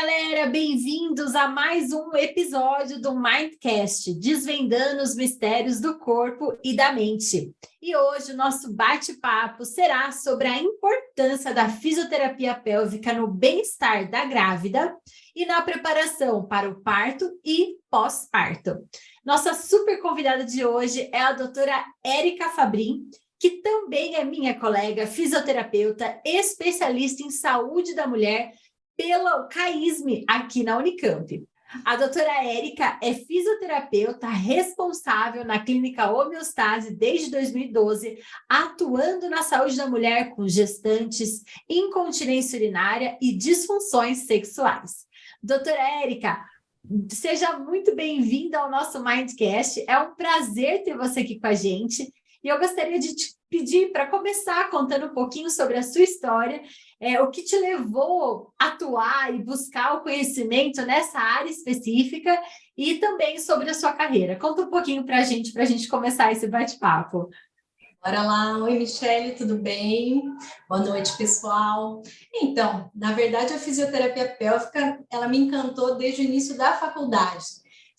galera, bem-vindos a mais um episódio do Mindcast, desvendando os mistérios do corpo e da mente. E hoje o nosso bate-papo será sobre a importância da fisioterapia pélvica no bem-estar da grávida e na preparação para o parto e pós-parto. Nossa super convidada de hoje é a doutora Érica Fabrin, que também é minha colega fisioterapeuta, especialista em saúde da mulher pela CAISM aqui na Unicamp. A doutora Érica é fisioterapeuta responsável na clínica Homeostase desde 2012, atuando na saúde da mulher com gestantes, incontinência urinária e disfunções sexuais. Doutora Érica, seja muito bem-vinda ao nosso Mindcast. É um prazer ter você aqui com a gente. E eu gostaria de te pedir para começar contando um pouquinho sobre a sua história, o que te levou a atuar e buscar o conhecimento nessa área específica e também sobre a sua carreira. Conta um pouquinho para a gente começar esse bate-papo. Bora lá. Oi, Michele, tudo bem? Boa noite, pessoal. Então, na verdade, a fisioterapia pélvica, ela me encantou desde o início da faculdade.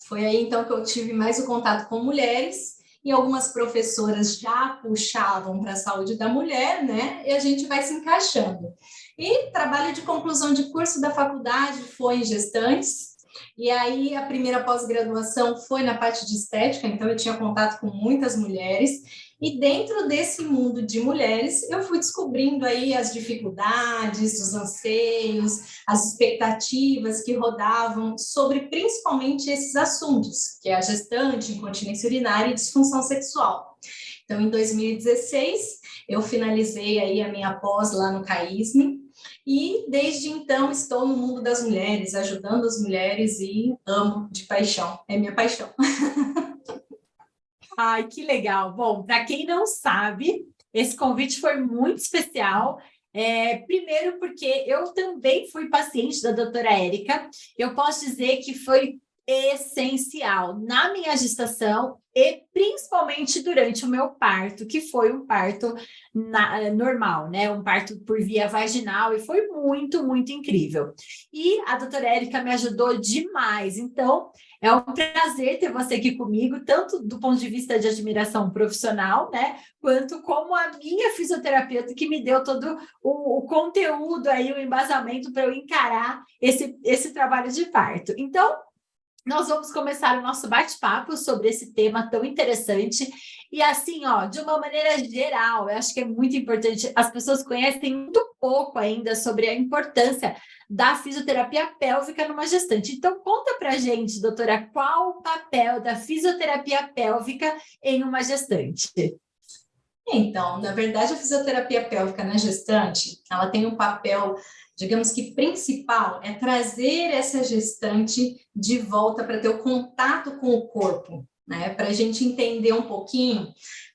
Foi aí, então, que eu tive mais o contato com mulheres e algumas professoras já puxavam para a saúde da mulher, né? E a gente vai se encaixando. E trabalho de conclusão de curso da faculdade foi em gestantes. E aí, a primeira pós-graduação foi na parte de estética, então eu tinha contato com muitas mulheres. E dentro desse mundo de mulheres, eu fui descobrindo aí as dificuldades, os anseios, as expectativas que rodavam sobre principalmente esses assuntos, que é a gestante, incontinência urinária e disfunção sexual. Então, em 2016, eu finalizei aí a minha pós lá no CAISM, e desde então estou no mundo das mulheres, ajudando as mulheres e amo de paixão, é minha paixão. Ai, que legal. Bom, para quem não sabe, esse convite foi muito especial. Primeiro porque eu também fui paciente da doutora Érica. Eu posso dizer que foi essencial na minha gestação e principalmente durante o meu parto, que foi um parto normal, né? Um parto por via vaginal e foi muito, muito incrível. E a doutora Érica me ajudou demais. Então, é um prazer ter você aqui comigo, tanto do ponto de vista de admiração profissional, né? Quanto como a minha fisioterapeuta que me deu todo o conteúdo aí, o embasamento para eu encarar esse trabalho de parto. Então, nós vamos começar o nosso bate-papo sobre esse tema tão interessante. E assim, ó, de uma maneira geral, eu acho que é muito importante, as pessoas conhecem muito pouco ainda sobre a importância da fisioterapia pélvica numa gestante. Então, conta pra gente, doutora, qual o papel da fisioterapia pélvica em uma gestante? Então, na verdade, a fisioterapia pélvica na gestante, ela tem um papel, digamos que principal, é trazer essa gestante de volta para ter o contato com o corpo, né? Para a gente entender um pouquinho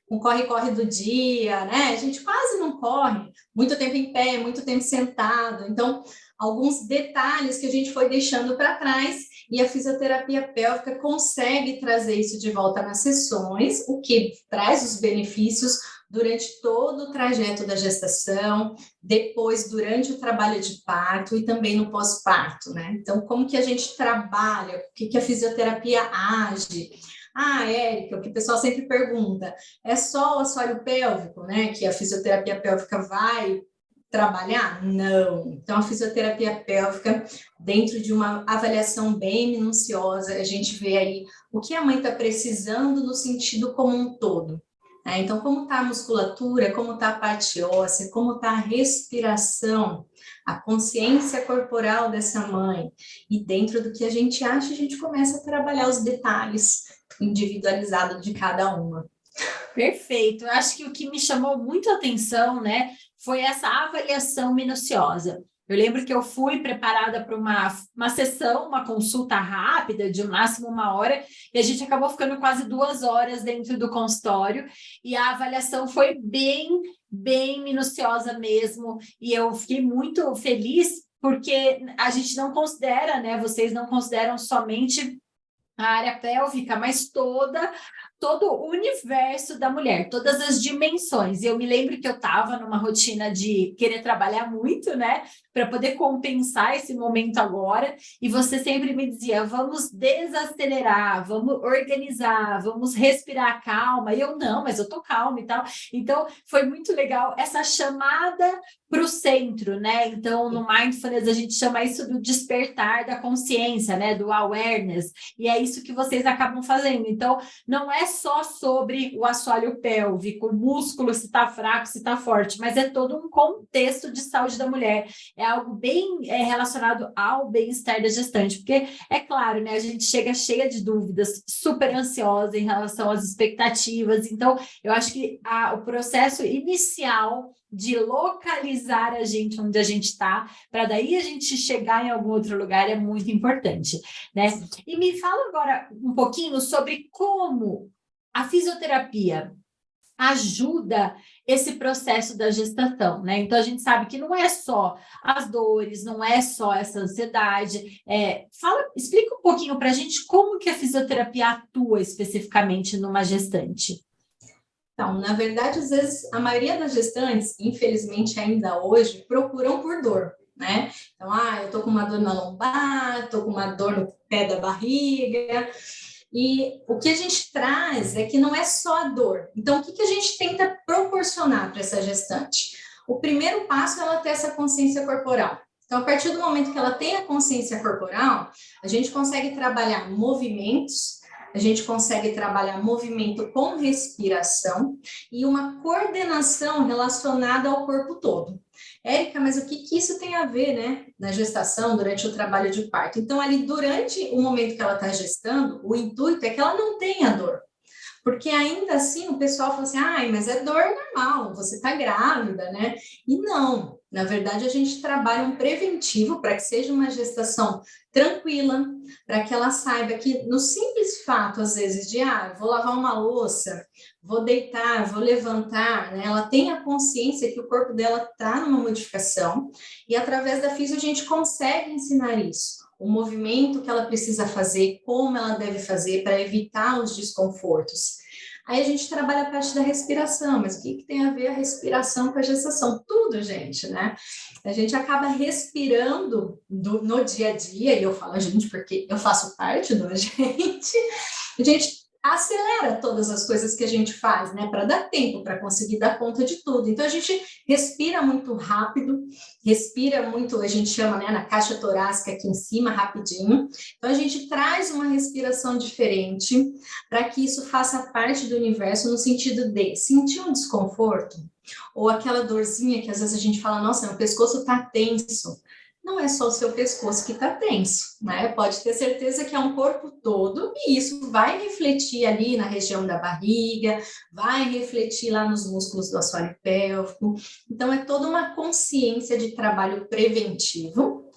o corre-corre do dia, né? A gente quase não corre, muito tempo em pé, muito tempo sentado. Então, alguns detalhes que a gente foi deixando para trás e a fisioterapia pélvica consegue trazer isso de volta nas sessões, o que traz os benefícios durante todo o trajeto da gestação, depois durante o trabalho de parto e também no pós-parto, né? Então, como que a gente trabalha, o que a fisioterapia age? Érica, o que o pessoal sempre pergunta, é só o assoalho pélvico, né, que a fisioterapia pélvica vai trabalhar? Não. Então, a fisioterapia pélvica, dentro de uma avaliação bem minuciosa, a gente vê aí o que a mãe está precisando no sentido como um todo. Então, como está a musculatura, como está a parte óssea, como está a respiração, a consciência corporal dessa mãe. E dentro do que a gente acha, a gente começa a trabalhar os detalhes individualizados de cada uma. Perfeito. Eu acho que o que me chamou muito a atenção, né, foi essa avaliação minuciosa. Eu lembro que eu fui preparada para uma sessão, uma consulta rápida, de no máximo 1 hora, e a gente acabou ficando quase 2 horas dentro do consultório, e a avaliação foi bem, bem minuciosa mesmo, e eu fiquei muito feliz, porque a gente não considera, né, vocês não consideram somente a área pélvica, mas toda todo o universo da mulher, todas as dimensões. E eu me lembro que eu estava numa rotina de querer trabalhar muito, né, para poder compensar esse momento agora. E você sempre me dizia: vamos desacelerar, vamos organizar, vamos respirar calma. E eu, não, mas eu tô calma e tal. Então, foi muito legal essa chamada para o centro, né? Então, no Mindfulness, a gente chama isso do despertar da consciência, né? Do awareness. E é isso que vocês acabam fazendo. Então, não é só sobre o assoalho pélvico, o músculo, se está fraco, se está forte, mas é todo um contexto de saúde da mulher. É algo bem relacionado ao bem-estar da gestante, porque é claro, né? A gente chega cheia de dúvidas, super ansiosa em relação às expectativas. Então, eu acho que o processo inicial de localizar a gente onde a gente está, para daí a gente chegar em algum outro lugar é muito importante, né? E me fala agora um pouquinho sobre como a fisioterapia ajuda esse processo da gestação, né? Então a gente sabe que não é só as dores, não é só essa ansiedade. Explica um pouquinho para a gente como que a fisioterapia atua especificamente numa gestante. Então, na verdade, às vezes, a maioria das gestantes, infelizmente ainda hoje, procuram por dor, né? Então, eu tô com uma dor na lombar, tô com uma dor no pé da barriga, e o que a gente traz é que não é só a dor. Então, o que a gente tenta proporcionar para essa gestante? O primeiro passo é ela ter essa consciência corporal. Então, a partir do momento que ela tem a consciência corporal, a gente consegue trabalhar movimentos, a gente consegue trabalhar movimento com respiração e uma coordenação relacionada ao corpo todo. Érica, mas o que isso tem a ver, né, na gestação, durante o trabalho de parto? Então, ali, durante o momento que ela está gestando, o intuito é que ela não tenha dor. Porque ainda assim o pessoal fala assim, mas é dor normal, você está grávida, né? E não, na verdade a gente trabalha um preventivo para que seja uma gestação tranquila, para que ela saiba que no simples fato, às vezes, de vou lavar uma louça, vou deitar, vou levantar, né? Ela tem a consciência que o corpo dela está numa modificação, e através da fisio a gente consegue ensinar isso. O movimento que ela precisa fazer, como ela deve fazer para evitar os desconfortos. Aí a gente trabalha a parte da respiração, mas o que tem a ver a respiração com a gestação? Tudo, gente, né? A gente acaba respirando no dia a dia, e eu falo a gente porque eu faço parte do a gente acelera todas as coisas que a gente faz, né, para dar tempo, para conseguir dar conta de tudo. Então, a gente respira muito rápido, respira muito, a gente chama, né, na caixa torácica aqui em cima, rapidinho. Então, a gente traz uma respiração diferente para que isso faça parte do universo no sentido de sentir um desconforto ou aquela dorzinha que às vezes a gente fala, nossa, meu pescoço está tenso. Não é só o seu pescoço que está tenso, né? Pode ter certeza que é um corpo todo e isso vai refletir ali na região da barriga, vai refletir lá nos músculos do assoalho pélvico. Então, é toda uma consciência de trabalho preventivo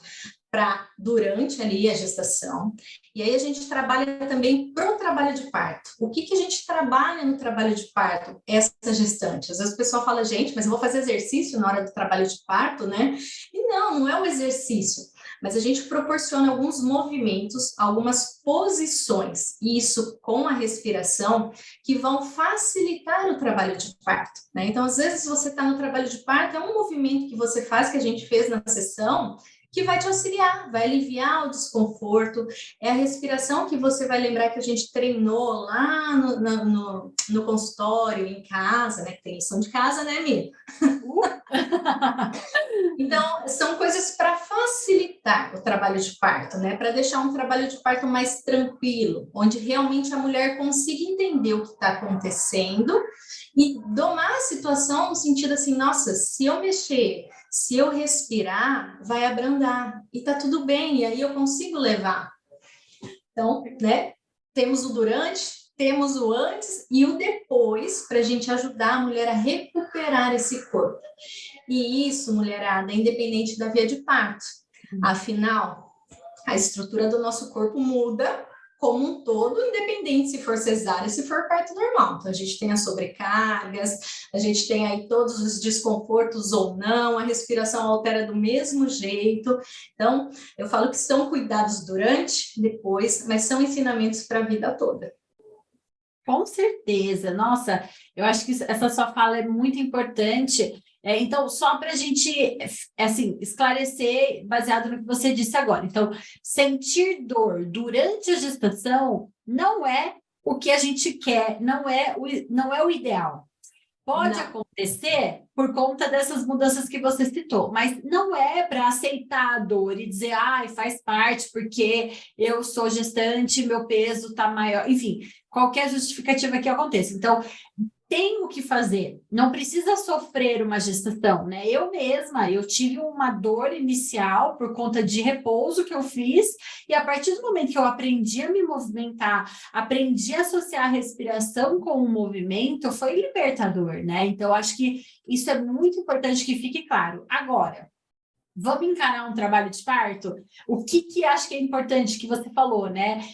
para durante ali a gestação. E aí a gente trabalha também para o trabalho de parto. O que a gente trabalha no trabalho de parto? Essa gestante. Às vezes o pessoal fala, gente, mas eu vou fazer exercício na hora do trabalho de parto, né? E não é um exercício. Mas a gente proporciona alguns movimentos, algumas posições, e isso com a respiração, que vão facilitar o trabalho de parto, né? Então, às vezes você está no trabalho de parto, é um movimento que você faz, que a gente fez na sessão, que vai te auxiliar, vai aliviar o desconforto, é a respiração que você vai lembrar que a gente treinou lá no consultório, em casa, né, que tem lição de casa, né, amiga? Então, são coisas para facilitar o trabalho de parto, né, para deixar um trabalho de parto mais tranquilo, onde realmente a mulher consiga entender o que está acontecendo e domar a situação no sentido assim, nossa, se eu mexer, se eu respirar, vai abrandar e tá tudo bem, e aí eu consigo levar. Então, né, temos o durante, temos o antes e o depois para a gente ajudar a mulher a recuperar esse corpo. E isso, mulherada, é independente da via de parto. Afinal, a estrutura do nosso corpo muda como um todo, independente se for cesárea, se for parto normal. Então, a gente tem as sobrecargas, a gente tem aí todos os desconfortos ou não, a respiração altera do mesmo jeito. Então, eu falo que são cuidados durante, depois, mas são ensinamentos para a vida toda. Com certeza. Nossa, eu acho que essa sua fala é muito importante. Então, só para a gente, assim, esclarecer, baseado no que você disse agora. Então, sentir dor durante a gestação não é o que a gente quer, não é o ideal. Pode Não. acontecer por conta dessas mudanças que você citou, mas não é para aceitar a dor e dizer, ai, faz parte, porque eu sou gestante, meu peso está maior, enfim, qualquer justificativa que aconteça. Então, tem o que fazer, não precisa sofrer uma gestação, né? Eu mesma, eu tive uma dor inicial por conta de repouso que eu fiz, e a partir do momento que eu aprendi a me movimentar, aprendi a associar a respiração com o movimento, foi libertador, né? Então, acho que isso é muito importante que fique claro. Agora, vamos encarar um trabalho de parto? O que acho que é importante que você falou, né?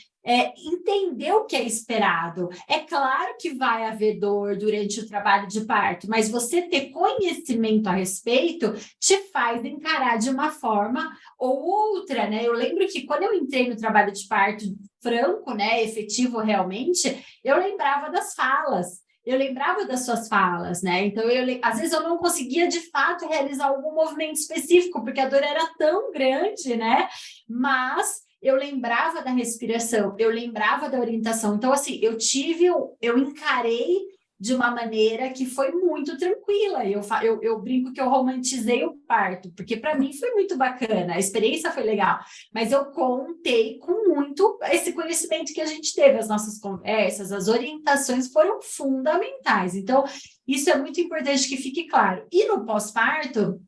Entender o que é esperado. É claro que vai haver dor durante o trabalho de parto, mas você ter conhecimento a respeito te faz encarar de uma forma ou outra, né? Eu lembro que quando eu entrei no trabalho de parto franco, né, efetivo realmente, eu lembrava das falas. Eu lembrava das suas falas, né? Então, às vezes eu não conseguia de fato realizar algum movimento específico, porque a dor era tão grande, né? Mas eu lembrava da respiração, eu lembrava da orientação. Então, assim, eu encarei de uma maneira que foi muito tranquila. Eu brinco que eu romantizei o parto, porque para mim foi muito bacana, a experiência foi legal, mas eu contei com muito esse conhecimento que a gente teve, as nossas conversas, as orientações foram fundamentais. Então, isso é muito importante que fique claro. E no pós-parto,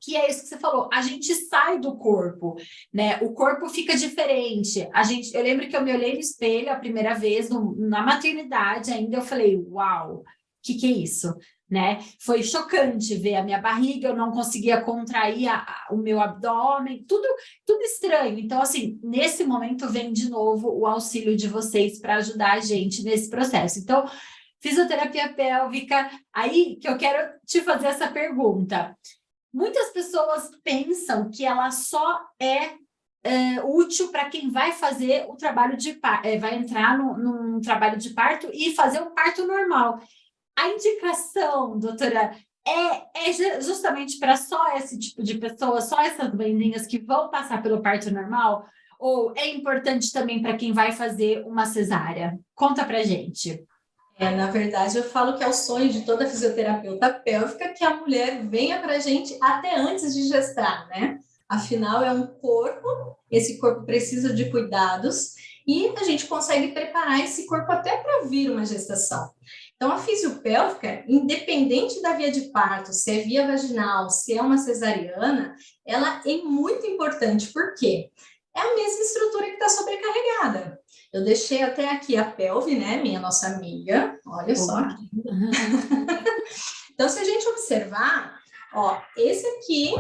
que é isso que você falou, a gente sai do corpo, né? O corpo fica diferente. Eu lembro que eu me olhei no espelho a primeira vez, na maternidade ainda, eu falei, uau, o que é isso? Né? Foi chocante ver a minha barriga, eu não conseguia contrair o meu abdômen, tudo estranho. Então, assim, nesse momento vem de novo o auxílio de vocês para ajudar a gente nesse processo. Então, fisioterapia pélvica, aí que eu quero te fazer essa pergunta. Muitas pessoas pensam que ela só é útil para quem vai fazer o trabalho de parto, vai entrar num trabalho de parto e fazer um parto normal. A indicação, doutora, é justamente para só esse tipo de pessoa, só essas mãezinhas que vão passar pelo parto normal? Ou é importante também para quem vai fazer uma cesárea? Conta para gente. Na verdade, eu falo que é o sonho de toda fisioterapeuta pélvica que a mulher venha para a gente até antes de gestar, né? Afinal, é um corpo, esse corpo precisa de cuidados e a gente consegue preparar esse corpo até para vir uma gestação. Então, a fisiopélvica, independente da via de parto, se é via vaginal, se é uma cesariana, ela é muito importante, por quê? É a mesma estrutura que está sobrecarregada. Eu deixei até aqui a pelve, né, minha nossa amiga, olha só. Então, se a gente observar, ó, esse aqui,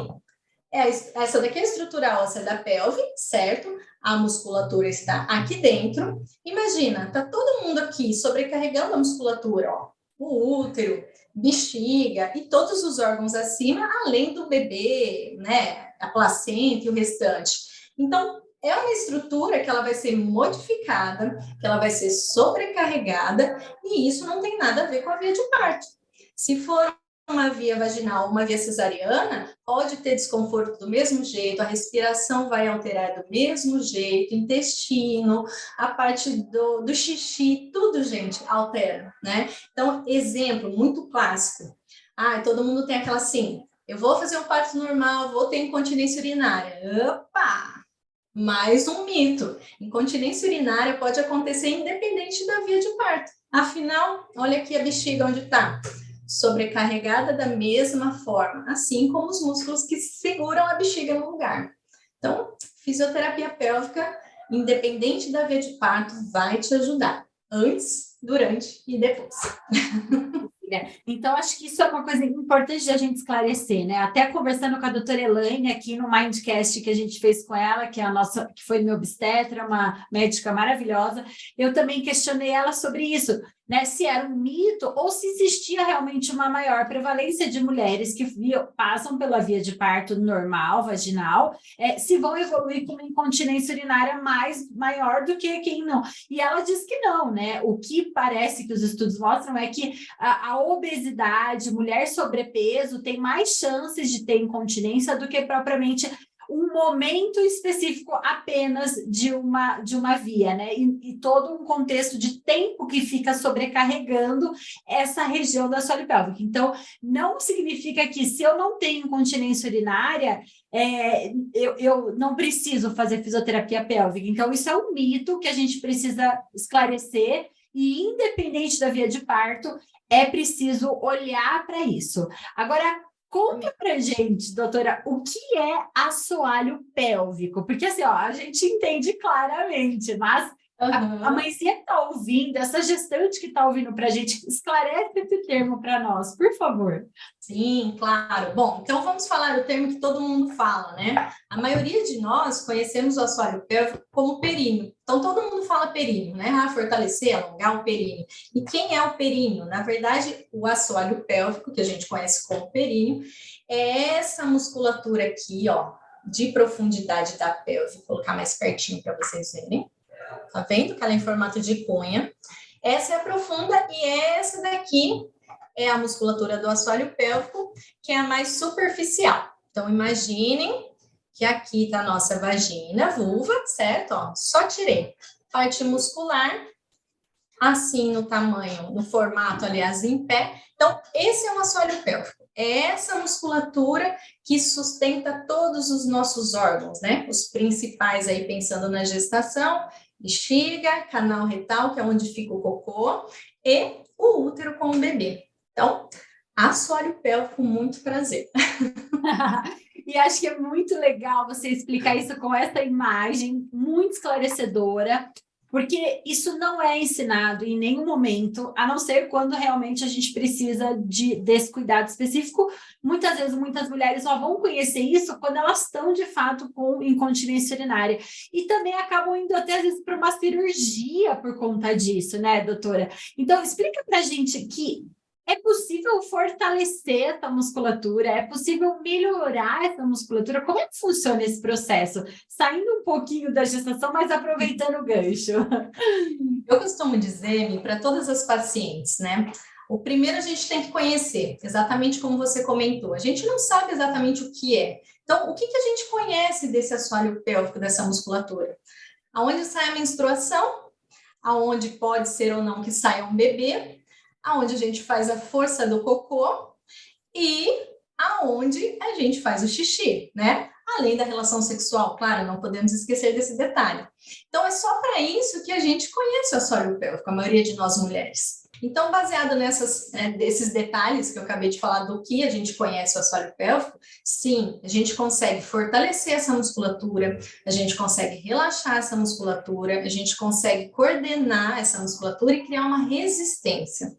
essa daqui é a estrutura óssea da pelve, certo? A musculatura está aqui dentro. Imagina, tá todo mundo aqui sobrecarregando a musculatura, ó, o útero, bexiga e todos os órgãos acima, além do bebê, né, a placenta e o restante. Então, é uma estrutura que ela vai ser modificada, que ela vai ser sobrecarregada, e isso não tem nada a ver com a via de parto. Se for uma via vaginal, uma via cesariana, pode ter desconforto do mesmo jeito, a respiração vai alterar do mesmo jeito, intestino, a parte do xixi, tudo, gente, altera, né? Então, exemplo muito clássico. Todo mundo tem aquela assim, eu vou fazer um parto normal, vou ter incontinência urinária. Opa! Mais um mito. Incontinência urinária pode acontecer independente da via de parto. Afinal, olha aqui a bexiga onde está. Sobrecarregada da mesma forma, assim como os músculos que seguram a bexiga no lugar. Então, fisioterapia pélvica, independente da via de parto, vai te ajudar. Antes, durante e depois. Então, acho que isso é uma coisa importante de a gente esclarecer, né? Até conversando com a doutora Elaine aqui no Mindcast que a gente fez com ela, que foi minha obstetra, uma médica maravilhosa, eu também questionei ela sobre isso, né, se era um mito ou se existia realmente uma maior prevalência de mulheres que passam pela via de parto normal, vaginal, se vão evoluir com uma incontinência urinária maior do que quem não. E ela diz que não, né? O que parece que os estudos mostram é que a obesidade, mulher sobrepeso, tem mais chances de ter incontinência do que propriamente um momento específico apenas de uma via, né? E todo um contexto de tempo que fica sobrecarregando essa região da assoalho pélvico. Então, não significa que se eu não tenho incontinência urinária, eu não preciso fazer fisioterapia pélvica. Então, isso é um mito que a gente precisa esclarecer e, independente da via de parto, é preciso olhar para isso. Agora, conta pra gente, doutora, o que é assoalho pélvico? Porque assim, ó, a gente entende claramente, mas a mãezinha que está ouvindo, essa gestante que está ouvindo para a gente, esclarece esse termo para nós, por favor. Sim, claro. Bom, então vamos falar o termo que todo mundo fala, né? A maioria de nós conhecemos o assoalho pélvico como períneo. Então, todo mundo fala períneo, né? Fortalecer, alongar o períneo. E quem é o períneo? Na verdade, o assoalho pélvico, que a gente conhece como períneo, é essa musculatura aqui, ó, de profundidade da pelve. Vou colocar mais pertinho para vocês verem. Tá vendo que ela é em formato de cunha? Essa é a profunda e essa daqui é a musculatura do assoalho pélvico, que é a mais superficial. Então, imaginem que aqui tá a nossa vagina, vulva, certo? Ó, só tirei parte muscular, assim no tamanho, no formato, aliás, em pé. Então, esse é o assoalho pélvico. É essa musculatura que sustenta todos os nossos órgãos, né? Os principais aí, pensando na gestação, bexiga, canal retal, que é onde fica o cocô, e o útero com o bebê. Então, assoalho pélvico, muito prazer. E acho que é muito legal você explicar isso com essa imagem muito esclarecedora, porque isso não é ensinado em nenhum momento, a não ser quando realmente a gente precisa desse cuidado específico. Muitas vezes, muitas mulheres só vão conhecer isso quando elas estão, de fato, com incontinência urinária. E também acabam indo até, às vezes, para uma cirurgia por conta disso, né, doutora? Então, explica para a gente que é possível fortalecer essa musculatura? É possível melhorar essa musculatura? Como é que funciona esse processo? Saindo um pouquinho da gestação, mas aproveitando o gancho. Eu costumo dizer, para todas as pacientes, né? O primeiro a gente tem que conhecer, exatamente como você comentou. A gente não sabe exatamente o que é. Então, o que a gente conhece desse assoalho pélvico, dessa musculatura? Aonde sai a menstruação, aonde pode ser ou não que saia um bebê, aonde a gente faz a força do cocô e aonde a gente faz o xixi, né? Além da relação sexual, claro, não podemos esquecer desse detalhe. Então, é só para isso que a gente conhece o assoalho pélvico, a maioria de nós mulheres. Então, baseado desses detalhes que eu acabei de falar do que a gente conhece o assoalho pélvico, sim, a gente consegue fortalecer essa musculatura, a gente consegue relaxar essa musculatura, a gente consegue coordenar essa musculatura e criar uma resistência.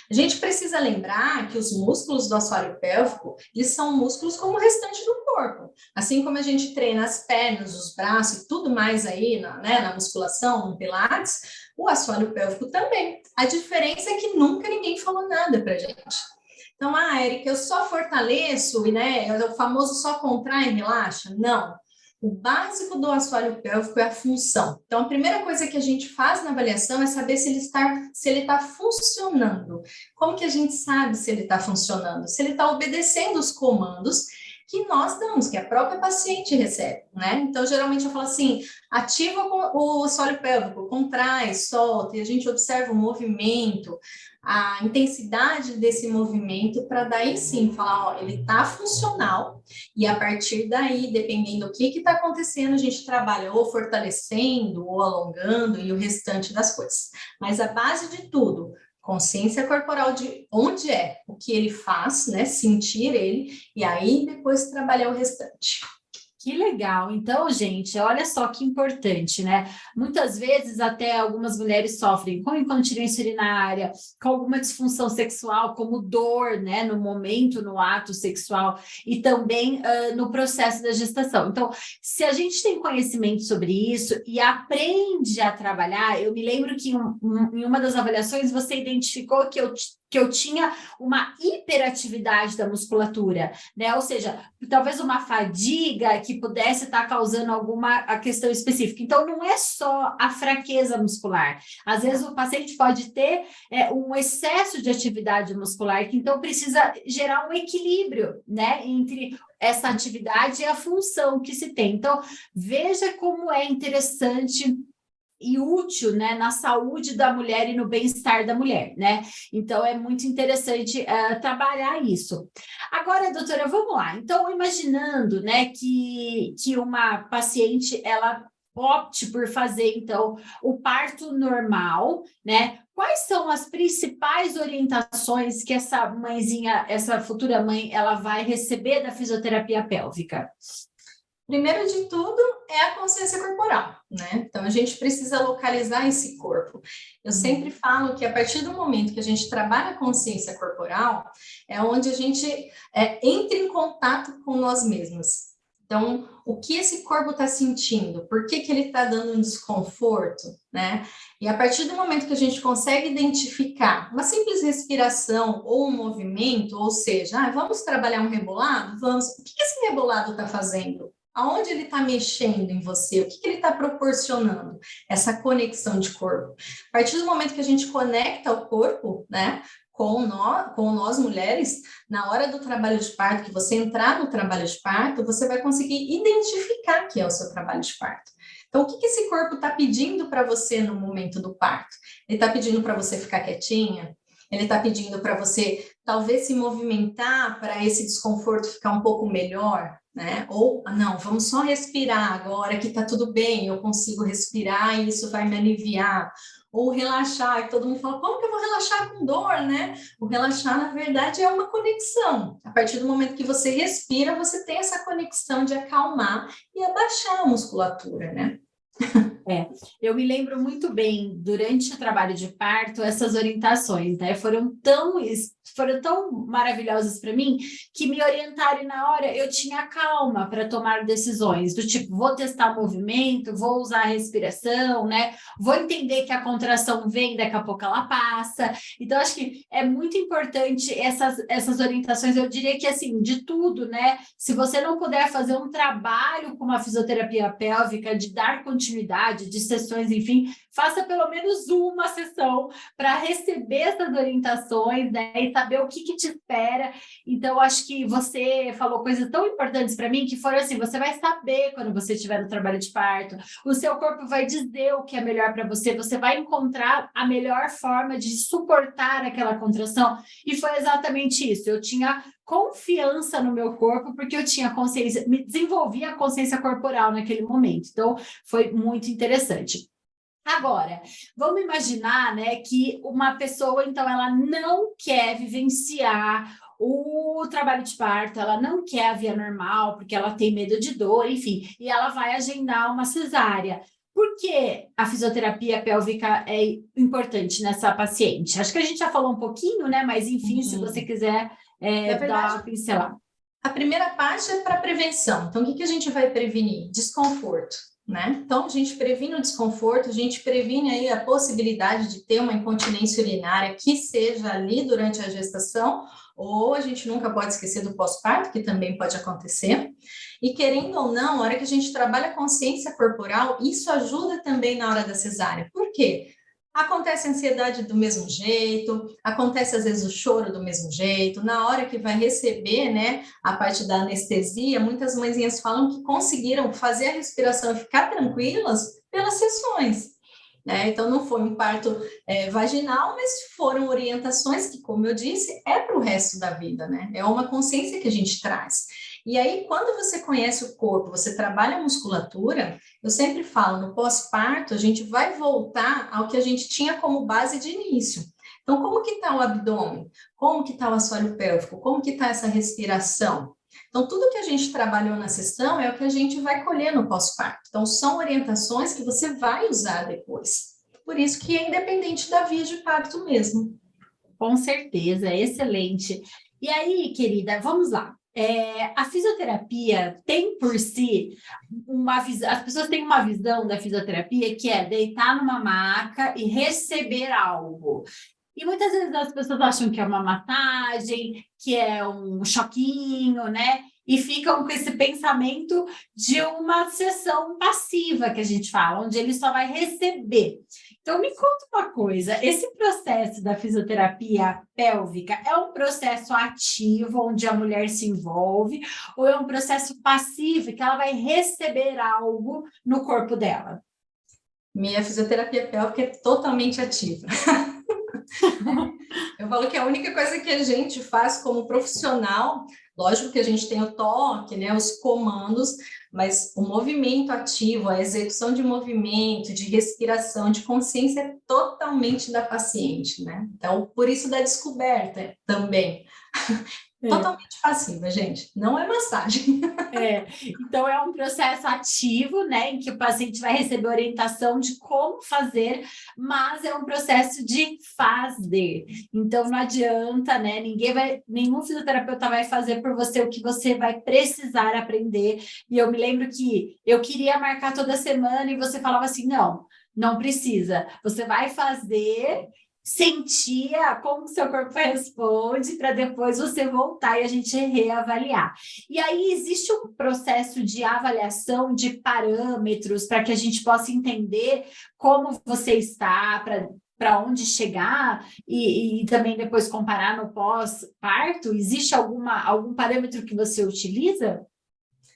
A gente precisa lembrar que os músculos do assoalho pélvico, eles são músculos como o restante do corpo. Assim como a gente treina as pernas, os braços e tudo mais aí na musculação, no pilates, o assoalho pélvico também. A diferença é que nunca ninguém falou nada pra gente. Então, Érica, eu só fortaleço, né? O famoso só contrai e relaxa? Não. O básico do assoalho pélvico é a função. Então, a primeira coisa que a gente faz na avaliação é saber se ele está funcionando. Como que a gente sabe se ele está funcionando? Se ele está obedecendo os comandos que nós damos, que a própria paciente recebe, né? Então, geralmente eu falo assim, ativa o assoalho pélvico, contrai, solta, e a gente observa o movimento, a intensidade desse movimento, para daí sim falar, ó, ele está funcional, e a partir daí, dependendo do que está acontecendo, a gente trabalha ou fortalecendo, ou alongando, e o restante das coisas. Mas a base de tudo, consciência corporal de onde é, o que ele faz, né? Sentir ele, e aí depois trabalhar o restante. Que legal. Então, gente, olha só que importante, né? Muitas vezes até algumas mulheres sofrem com incontinência urinária, com alguma disfunção sexual, como dor, né, no momento, no ato sexual e também no processo da gestação. Então, se a gente tem conhecimento sobre isso e aprende a trabalhar, eu me lembro que em uma das avaliações você identificou que eu tinha uma hiperatividade da musculatura, né? Ou seja, talvez uma fadiga que pudesse estar causando alguma a questão específica. Então, não é só a fraqueza muscular. Às vezes, o paciente pode ter um excesso de atividade muscular, que então precisa gerar um equilíbrio, né? Entre essa atividade e a função que se tem. Então, veja como é interessante e útil, né, na saúde da mulher e no bem-estar da mulher, né? Então, é muito interessante trabalhar isso. Agora, doutora, vamos lá. Então, imaginando, né, que uma paciente, ela opte por fazer, então, o parto normal, né? Quais são as principais orientações que essa mãezinha, essa futura mãe, ela vai receber da fisioterapia pélvica? Primeiro de tudo é a consciência corporal, né? Então a gente precisa localizar esse corpo. Eu sempre falo que a partir do momento que a gente trabalha a consciência corporal, é onde a gente entra em contato com nós mesmos. Então, o que esse corpo está sentindo? Por que ele está dando um desconforto, né? E a partir do momento que a gente consegue identificar uma simples respiração ou um movimento, ou seja, vamos trabalhar um rebolado? Vamos. O que esse rebolado está fazendo? Aonde ele está mexendo em você? O que ele está proporcionando? Essa conexão de corpo. A partir do momento que a gente conecta o corpo, né, com nós mulheres, na hora do trabalho de parto, que você entrar no trabalho de parto, você vai conseguir identificar que é o seu trabalho de parto. Então, o que esse corpo está pedindo para você no momento do parto? Ele está pedindo para você ficar quietinha? Ele está pedindo para você, talvez, se movimentar para esse desconforto ficar um pouco melhor? Né? Ou, não, vamos só respirar agora que está tudo bem, eu consigo respirar e isso vai me aliviar. Ou relaxar, que todo mundo fala, como que eu vou relaxar com dor, né? O relaxar, na verdade, é uma conexão. A partir do momento que você respira, você tem essa conexão de acalmar e abaixar a musculatura, né? Eu me lembro muito bem, durante o trabalho de parto, essas orientações, né, foram tão maravilhosas para mim, que me orientaram e na hora eu tinha calma para tomar decisões, do tipo, vou testar o movimento, vou usar a respiração, né, vou entender que a contração vem, daqui a pouco ela passa. Então, acho que é muito importante essas orientações, eu diria que, assim, de tudo, né, se você não puder fazer um trabalho com uma fisioterapia pélvica, de dar continuidade, de sessões, enfim, faça pelo menos uma sessão para receber essas orientações, né, e saber o que te espera. Então, acho que você falou coisas tão importantes para mim, que foram assim, você vai saber quando você estiver no trabalho de parto, o seu corpo vai dizer o que é melhor para você, você vai encontrar a melhor forma de suportar aquela contração, e foi exatamente isso. Eu tinha confiança no meu corpo, porque eu tinha consciência, me desenvolvi a consciência corporal naquele momento. Então, foi muito interessante. Agora, vamos imaginar, né, que uma pessoa, então, ela não quer vivenciar o trabalho de parto, ela não quer a via normal, porque ela tem medo de dor, enfim, e ela vai agendar uma cesárea. Por que a fisioterapia pélvica é importante nessa paciente? Acho que a gente já falou um pouquinho, né, mas enfim, se você quiser dar uma pincelada. A primeira parte é para prevenção. Então, o que a gente vai prevenir? Desconforto, né? Então, a gente previne o desconforto, a gente previne aí a possibilidade de ter uma incontinência urinária que seja ali durante a gestação, ou a gente nunca pode esquecer do pós-parto, que também pode acontecer. E querendo ou não, na hora que a gente trabalha a consciência corporal, isso ajuda também na hora da cesárea. Por quê? Acontece a ansiedade do mesmo jeito, acontece às vezes o choro do mesmo jeito, na hora que vai receber, né, a parte da anestesia, muitas mãezinhas falam que conseguiram fazer a respiração e ficar tranquilas pelas sessões, né? Então não foi um parto vaginal, mas foram orientações que, como eu disse, é para o resto da vida, né? É uma consciência que a gente traz. E aí, quando você conhece o corpo, você trabalha a musculatura, eu sempre falo, no pós-parto, a gente vai voltar ao que a gente tinha como base de início. Então, como que está o abdômen? Como que está o assoalho pélvico? Como que está essa respiração? Então, tudo que a gente trabalhou na sessão é o que a gente vai colher no pós-parto. Então, são orientações que você vai usar depois. Por isso que é independente da via de parto mesmo. Com certeza, excelente. E aí, querida, vamos lá. A fisioterapia tem por si uma visão, as pessoas têm uma visão da fisioterapia que é deitar numa maca e receber algo. E muitas vezes as pessoas acham que é uma massagem, que é um choquinho, né? E ficam com esse pensamento de uma sessão passiva, que a gente fala, onde ele só vai receber. Então, me conta uma coisa, esse processo da fisioterapia pélvica é um processo ativo, onde a mulher se envolve, ou é um processo passivo, que ela vai receber algo no corpo dela? Minha fisioterapia pélvica é totalmente ativa. Eu falo que a única coisa que a gente faz como profissional, lógico que a gente tem o toque, né, os comandos, mas o movimento ativo, a execução de movimento, de respiração, de consciência é totalmente da paciente, né? Então, por isso da descoberta também. Totalmente passiva, gente. Não é massagem. Então é um processo ativo, né, em que o paciente vai receber orientação de como fazer, mas é um processo de fazer. Então não adianta, né, nenhum fisioterapeuta vai fazer por você o que você vai precisar aprender. E eu me lembro que eu queria marcar toda semana e você falava assim, não precisa. Você vai fazer, sentia como o seu corpo responde para depois você voltar e a gente reavaliar. E aí existe um processo de avaliação de parâmetros para que a gente possa entender como você está, para onde chegar e também depois comparar no pós-parto. Existe algum parâmetro que você utiliza?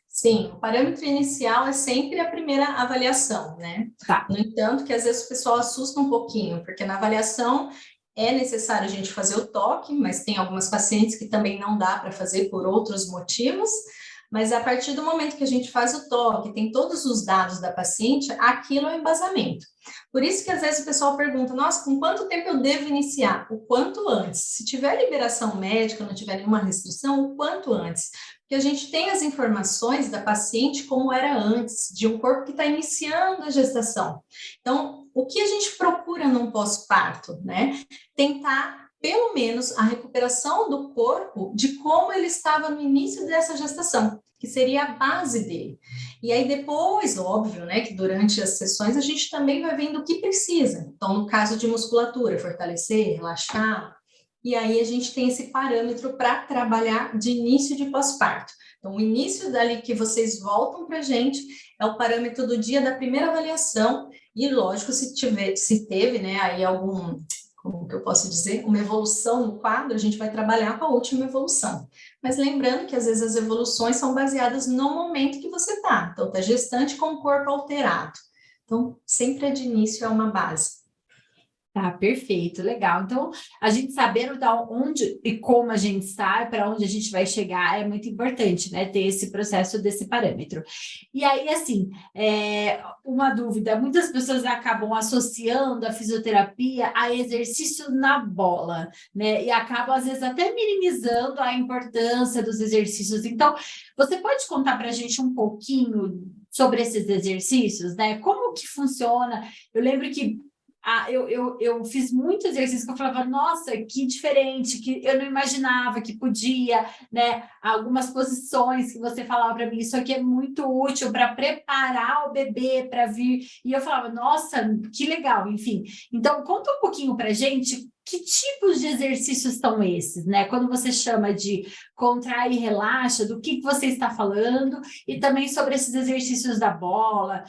Sim, o parâmetro inicial é sempre a primeira avaliação, né? Tá. No entanto, que às vezes o pessoal assusta um pouquinho, porque na avaliação é necessário a gente fazer o toque, mas tem algumas pacientes que também não dá para fazer por outros motivos, mas a partir do momento que a gente faz o toque, tem todos os dados da paciente, aquilo é o embasamento. Por isso que às vezes o pessoal pergunta, nossa, com quanto tempo eu devo iniciar? O quanto antes. Se tiver liberação médica, não tiver nenhuma restrição, o quanto antes. Porque a gente tem as informações da paciente como era antes, de um corpo que está iniciando a gestação. Então, o que a gente procura num pós-parto, né? Tentar, pelo menos, a recuperação do corpo de como ele estava no início dessa gestação, que seria a base dele. E aí depois, óbvio, né, que durante as sessões a gente também vai vendo o que precisa. Então, no caso de musculatura, fortalecer, relaxar, e aí a gente tem esse parâmetro para trabalhar de início de pós-parto. Então, o início dali que vocês voltam para a gente é o parâmetro do dia da primeira avaliação, e lógico, se teve, né, aí algum, como que eu posso dizer, uma evolução no quadro, a gente vai trabalhar com a última evolução. Mas lembrando que às vezes as evoluções são baseadas no momento que você está. Então, está gestante com o corpo alterado. Então, sempre de início é uma base. Tá, perfeito, legal. Então, a gente sabendo da onde e como a gente está, para onde a gente vai chegar, é muito importante, né? Ter esse processo desse parâmetro. E aí, assim, uma dúvida: muitas pessoas acabam associando a fisioterapia a exercício na bola, né? E acabam, às vezes, até minimizando a importância dos exercícios. Então, você pode contar para a gente um pouquinho sobre esses exercícios, né? Como que funciona? Eu lembro que eu fiz muitos exercícios que eu falava, nossa, que diferente, que eu não imaginava que podia, né? Algumas posições que você falava para mim, isso aqui é muito útil para preparar o bebê para vir. E eu falava, nossa, que legal, enfim. Então, conta um pouquinho para a gente que tipos de exercícios são esses, né? Quando você chama de contrai e relaxa, do que você está falando, e também sobre esses exercícios da bola,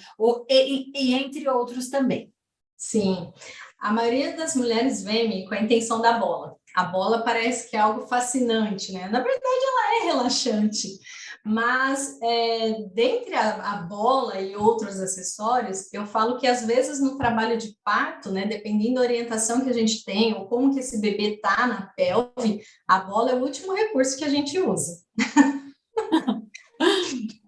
e entre outros também. Sim, a maioria das mulheres vem com a intenção da bola. A bola parece que é algo fascinante, né? Na verdade, ela é relaxante, mas dentre a bola e outros acessórios, eu falo que às vezes no trabalho de parto, né, dependendo da orientação que a gente tem ou como que esse bebê tá na pelve, a bola é o último recurso que a gente usa.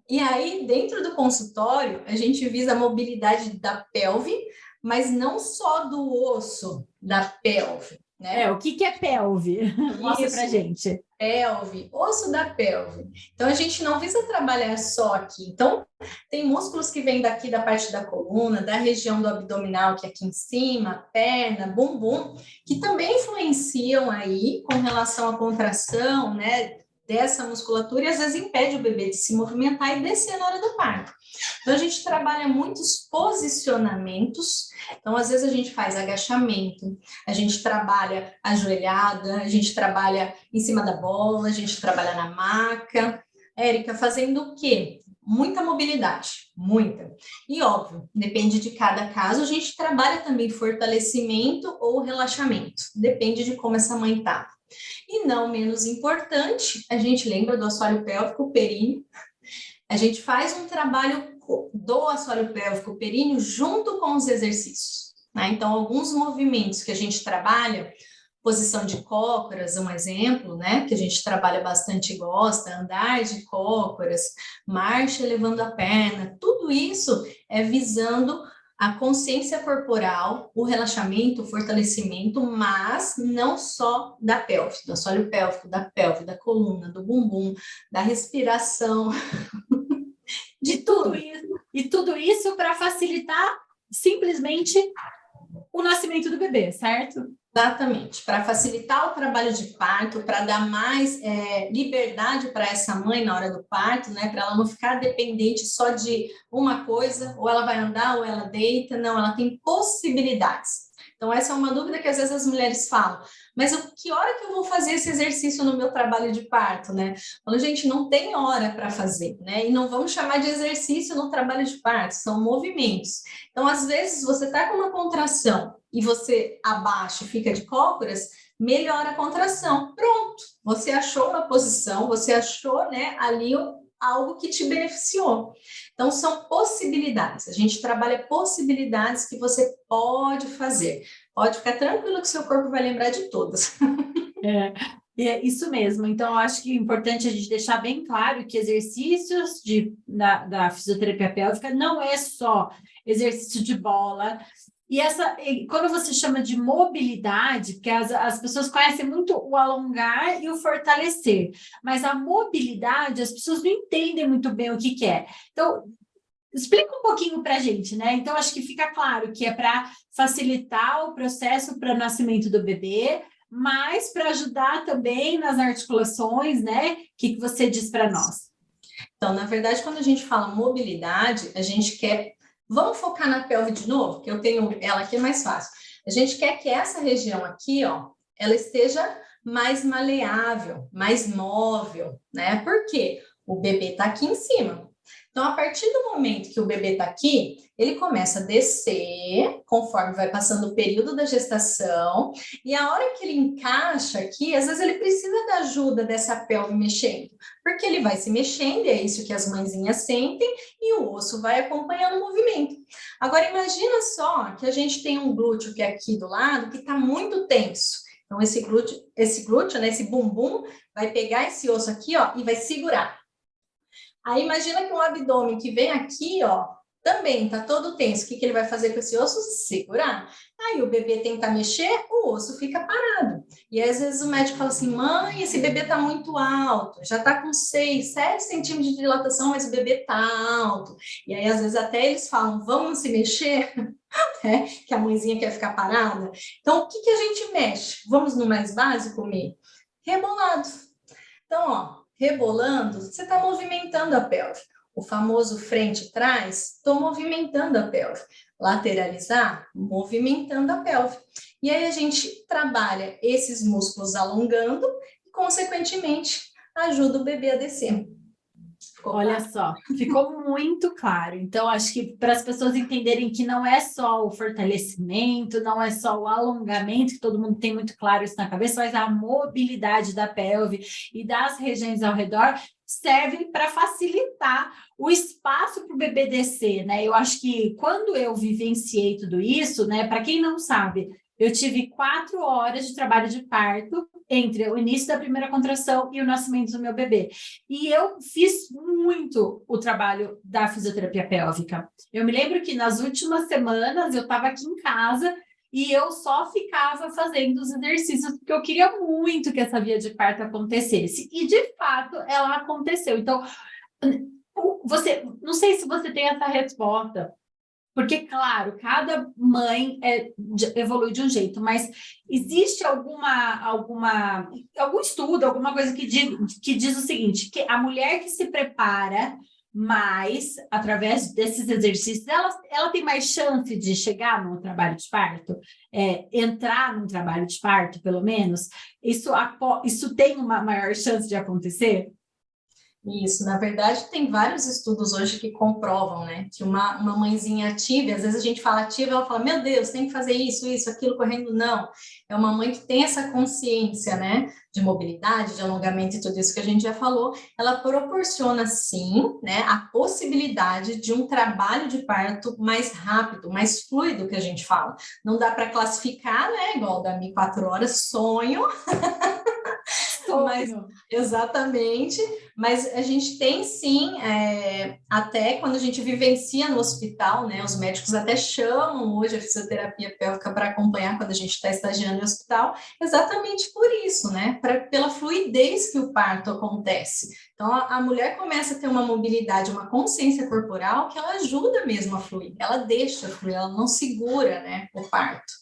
E aí, dentro do consultório, a gente visa a mobilidade da pelve, mas não só do osso da pelve, né? O que é pelve? Mostra pra gente. Pelve, osso da pelve. Então, a gente não visa trabalhar só aqui. Então, tem músculos que vêm daqui da parte da coluna, da região do abdominal, que é aqui em cima, perna, bumbum, que também influenciam aí com relação à contração, né, dessa musculatura e às vezes impede o bebê de se movimentar e descer na hora do parto. Então, a gente trabalha muitos posicionamentos. Então, às vezes a gente faz agachamento, a gente trabalha ajoelhada, a gente trabalha em cima da bola, a gente trabalha na maca. Érica, fazendo o quê? Muita mobilidade, muita. E óbvio, depende de cada caso, a gente trabalha também fortalecimento ou relaxamento. Depende de como essa mãe tá. E não menos importante, a gente lembra do assoalho pélvico, períneo. A gente faz um trabalho do assoalho pélvico, períneo, junto com os exercícios, né? Então, alguns movimentos que a gente trabalha, posição de cócoras, um exemplo, né? Que a gente trabalha bastante e gosta, andar de cócoras, marcha elevando a perna, tudo isso é visando a consciência corporal, o relaxamento, o fortalecimento, mas não só da pelve, do assoalho pélvico, da pelve, da coluna, do bumbum, da respiração, de tudo. E tudo isso para facilitar simplesmente o nascimento do bebê, certo? Exatamente, para facilitar o trabalho de parto, para dar mais liberdade para essa mãe na hora do parto, né? Para ela não ficar dependente só de uma coisa, ou ela vai andar, ou ela deita, não, ela tem possibilidades. Então, essa é uma dúvida que às vezes as mulheres falam, mas que hora que eu vou fazer esse exercício no meu trabalho de parto, né? Falo, gente, não tem hora para fazer, né? E não vamos chamar de exercício no trabalho de parto, são movimentos. Então, às vezes, você está com uma contração e você abaixa e fica de cócoras, melhora a contração. Pronto, você achou uma posição, você achou, né, ali algo que te beneficiou. Então, são possibilidades. A gente trabalha possibilidades que você pode fazer. Pode ficar tranquilo que seu corpo vai lembrar de todas. É isso mesmo. Então, eu acho que é importante a gente deixar bem claro que exercícios da fisioterapia pélvica não é só exercício de bola. E quando você chama de mobilidade, porque as pessoas conhecem muito o alongar e o fortalecer, mas a mobilidade, as pessoas não entendem muito bem o que é. Então, explica um pouquinho para a gente, né? Então, acho que fica claro que é para facilitar o processo para o nascimento do bebê, mas para ajudar também nas articulações, né? O que você diz para nós? Então, na verdade, quando a gente fala mobilidade, a gente quer. Vamos focar na pelve de novo, que eu tenho ela aqui, é mais fácil. A gente quer que essa região aqui, ó, ela esteja mais maleável, mais móvel, né? Por quê? O bebê tá aqui em cima. Então, a partir do momento que o bebê está aqui, ele começa a descer, conforme vai passando o período da gestação, e a hora que ele encaixa aqui, às vezes ele precisa da ajuda dessa pelve mexendo, porque ele vai se mexendo, e é isso que as mãezinhas sentem, e o osso vai acompanhando o movimento. Agora, imagina só que a gente tem um glúteo que é aqui do lado, que está muito tenso. Então, esse glúteo, né, esse bumbum, vai pegar esse osso aqui, ó, e vai segurar. Aí imagina que um abdômen que vem aqui, ó, também tá todo tenso. O que ele vai fazer com esse osso? Segurar. Aí o bebê tenta mexer, o osso fica parado. E às vezes o médico fala assim, mãe, esse bebê tá muito alto, já tá com 6, 7 centímetros de dilatação, mas o bebê tá alto. E aí às vezes até eles falam, vamos se mexer, né? Que a mãezinha quer ficar parada. Então o que a gente mexe? Vamos no mais básico, Mi? Rebolado. Então, ó, rebolando, você está movimentando a pelve. O famoso frente e trás, estou movimentando a pelve. Lateralizar, movimentando a pelve. E aí a gente trabalha esses músculos alongando e, consequentemente, ajuda o bebê a descer. Olha só, ficou muito claro. Então, acho que para as pessoas entenderem que não é só o fortalecimento, não é só o alongamento, que todo mundo tem muito claro isso na cabeça, mas a mobilidade da pelve e das regiões ao redor servem para facilitar o espaço para o bebê descer, né? Eu acho que quando eu vivenciei tudo isso, né? Para quem não sabe, eu tive 4 horas de trabalho de parto entre o início da primeira contração e o nascimento do meu bebê. E eu fiz muito o trabalho da fisioterapia pélvica. Eu me lembro que nas últimas semanas eu estava aqui em casa e eu só ficava fazendo os exercícios, porque eu queria muito que essa via de parto acontecesse. E, de fato, ela aconteceu. Então, não sei se você tem essa resposta, porque, claro, cada mãe evolui de um jeito, mas existe algum estudo, alguma coisa que diz o seguinte, que a mulher que se prepara mais, através desses exercícios, ela tem mais chance de chegar no trabalho de parto, entrar num trabalho de parto, pelo menos? Isso tem uma maior chance de acontecer? Isso, na verdade, tem vários estudos hoje que comprovam, né, que uma mãezinha ativa, às vezes a gente fala ativa, ela fala, meu Deus, tem que fazer isso, aquilo, correndo, não. É uma mãe que tem essa consciência, né, de mobilidade, de alongamento e tudo isso que a gente já falou, ela proporciona, sim, né, a possibilidade de um trabalho de parto mais rápido, mais fluido, que a gente fala. Não dá para classificar, né, igual da 1.004 horas, sonho, mas exatamente, mas a gente tem sim, até quando a gente vivencia no hospital, né? Os médicos até chamam hoje a fisioterapia pélvica para acompanhar quando a gente está estagiando no hospital, exatamente por isso, né? Pela fluidez que o parto acontece. Então a mulher começa a ter uma mobilidade, uma consciência corporal que ela ajuda mesmo a fluir, ela deixa fluir, ela não segura, né, o parto.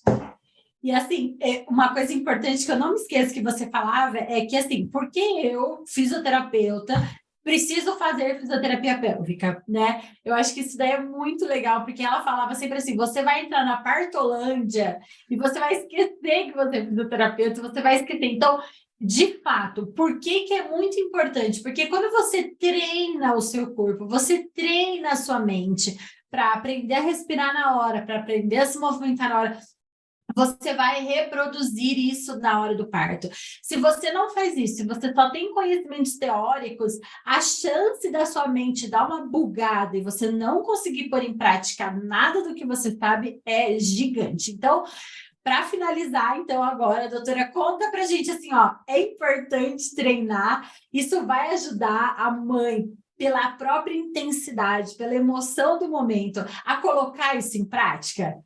E assim, uma coisa importante que eu não me esqueço que você falava é que, assim, porque eu, fisioterapeuta, preciso fazer fisioterapia pélvica, né? Eu acho que isso daí é muito legal, porque ela falava sempre assim, você vai entrar na Partolândia e você vai esquecer que você é fisioterapeuta, você vai esquecer. Então, de fato, por que que é muito importante? Porque quando você treina o seu corpo, você treina a sua mente para aprender a respirar na hora, para aprender a se movimentar na hora, você vai reproduzir isso na hora do parto. Se você não faz isso, se você só tem conhecimentos teóricos, a chance da sua mente dar uma bugada e você não conseguir pôr em prática nada do que você sabe é gigante. Então, para finalizar, então, agora, doutora, conta pra gente assim, ó, é importante treinar, isso vai ajudar a mãe, pela própria intensidade, pela emoção do momento, a colocar isso em prática?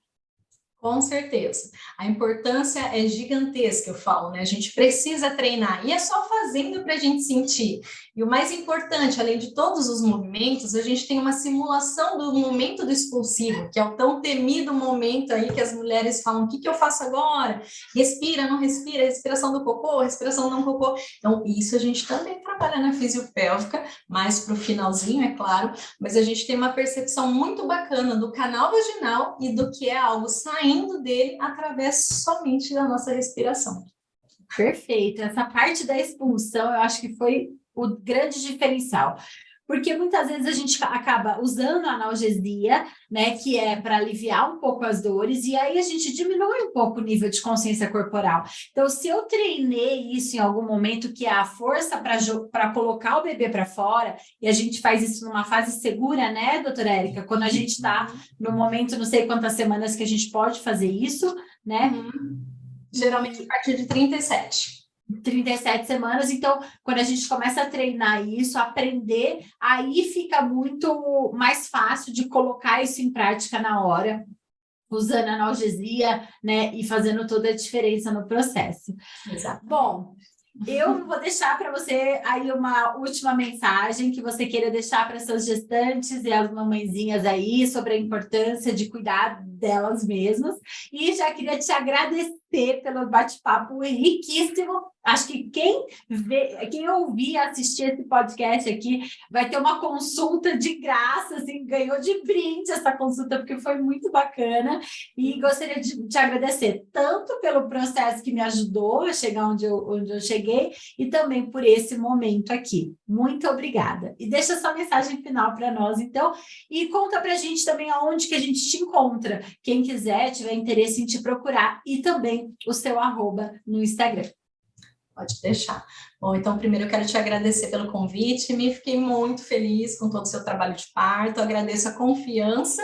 Com certeza. A importância é gigantesca, eu falo, né? A gente precisa treinar e é só fazendo para a gente sentir. E o mais importante, além de todos os movimentos, a gente tem uma simulação do momento do expulsivo, que é o tão temido momento aí que as mulheres falam: o que eu faço agora? Respira, não respira, respiração do cocô, respiração não cocô. Então, isso a gente também trabalha na fisiopélvica, mais para o finalzinho, é claro, mas a gente tem uma percepção muito bacana do canal vaginal e do que é algo saindo dele através somente da nossa respiração. Perfeito. Essa parte da expulsão, eu acho que foi o grande diferencial. Porque muitas vezes a gente acaba usando a analgesia, né, que é para aliviar um pouco as dores, e aí a gente diminui um pouco o nível de consciência corporal. Então, se eu treinei isso em algum momento, que é a força para colocar o bebê para fora, e a gente faz isso numa fase segura, né, doutora Érica? Quando a gente está no momento, não sei quantas semanas que a gente pode fazer isso, né? Geralmente a partir de 37 semanas, então, quando a gente começa a treinar isso, aprender, aí fica muito mais fácil de colocar isso em prática na hora, usando analgesia, né, e fazendo toda a diferença no processo. Exato. Bom, eu vou deixar para você aí uma última mensagem que você queira deixar para essas gestantes e as mamãezinhas aí sobre a importância de cuidar delas mesmas. E já queria te agradecer pelo bate-papo riquíssimo. Acho que quem ouvir, assistir esse podcast aqui, vai ter uma consulta de graça, assim, ganhou de brinde essa consulta, porque foi muito bacana. E gostaria de te agradecer tanto pelo processo que me ajudou a chegar onde eu cheguei, e também por esse momento aqui. Muito obrigada. E deixa essa mensagem final para nós, então, e conta para a gente também aonde que a gente te encontra. Quem quiser, tiver interesse em te procurar, e também o seu @ no Instagram. Pode deixar. Bom, então, primeiro eu quero te agradecer pelo convite, fiquei muito feliz com todo o seu trabalho de parto, agradeço a confiança,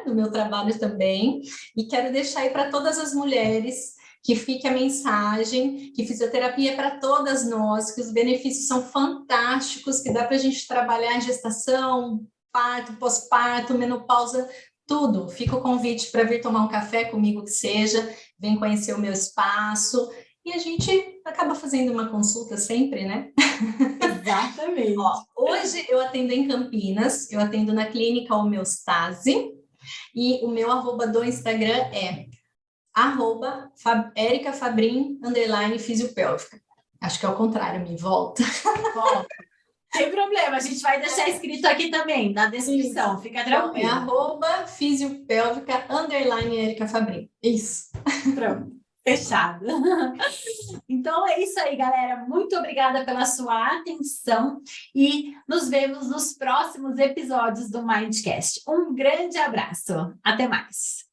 do meu trabalho também, e quero deixar aí para todas as mulheres que fique a mensagem, que fisioterapia é para todas nós, que os benefícios são fantásticos, que dá para a gente trabalhar em gestação, parto, pós-parto, menopausa, tudo. Fica o convite para vir tomar um café comigo que seja, vem conhecer o meu espaço e a gente acaba fazendo uma consulta sempre, né? Exatamente. Hoje eu atendo em Campinas, eu atendo na clínica Homeostase e o meu arroba do Instagram é @ericafabrin_fisiopélvica. Acho que é o contrário, me volta. Bom, sem problema, a gente vai deixar escrito aqui também, na descrição, fica Então, é tranquilo. @fisiopélvica_ericafabrin. Isso. Pronto, fechado. Então é isso aí, galera. Muito obrigada pela sua atenção e nos vemos nos próximos episódios do Mindcast. Um grande abraço. Até mais.